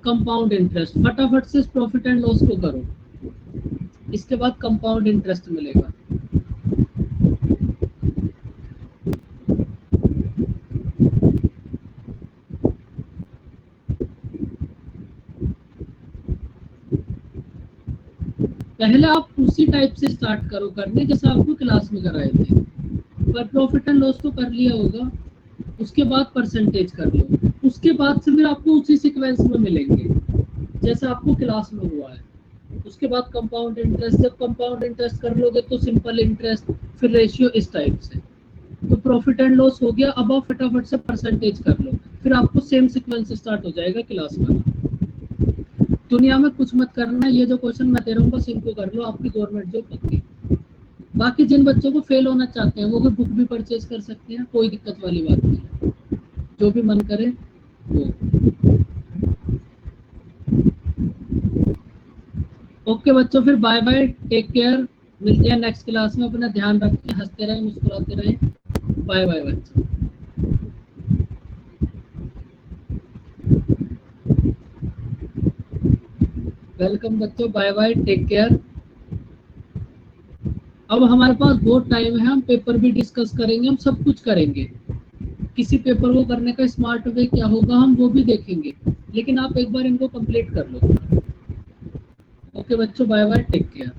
कंपाउंड इंटरेस्ट। फटाफट से प्रॉफिट एंड लॉस को करो, इसके बाद कंपाउंड इंटरेस्ट मिलेगा। पहले आप उसी टाइप से स्टार्ट करो करने जैसा आपको क्लास में कराए थे। पर प्रॉफिट एंड लॉस तो कर लिया होगा, उसके बाद परसेंटेज कर लो, उसके बाद से फिर आपको उसी सीक्वेंस में मिलेंगे जैसा आपको क्लास में हुआ है। उसके बाद कंपाउंड इंटरेस्ट, जब कंपाउंड इंटरेस्ट कर लोगे तो सिंपल इंटरेस्ट, फिर रेशियो, इस टाइप से। तो प्रॉफिट एंड लॉस हो गया, अब आप फटाफट से परसेंटेज कर लो, फिर आपको सेम सीक्वेंस स्टार्ट हो जाएगा क्लास में। दुनिया में कुछ मत करना, ये जो क्वेश्चन मैं दे रहा हूँ बस इनको कर लो, आपकी गवर्नमेंट जॉब पक्की। बाकी जिन बच्चों को फेल होना चाहते हैं वो भी बुक भी परचेज कर सकते हैं, कोई दिक्कत वाली बात नहीं, जो भी मन करे वो। ओके बच्चों, फिर बाय बाय, टेक केयर, मिलते हैं नेक्स्ट क्लास में। अपना ध्यान रखें, हंसते रहें, मुस्कुराते रहें। बाय बाय बच्चों। वेलकम बच्चों, बाय बाय, टेक केयर। अब हमारे पास बहुत टाइम है, हम पेपर भी डिस्कस करेंगे, हम सब कुछ करेंगे। किसी पेपर को करने का स्मार्ट वे क्या होगा हम वो भी देखेंगे, लेकिन आप एक बार इनको कंप्लीट कर लो। ओके बच्चों, बाय बाय, टेक केयर।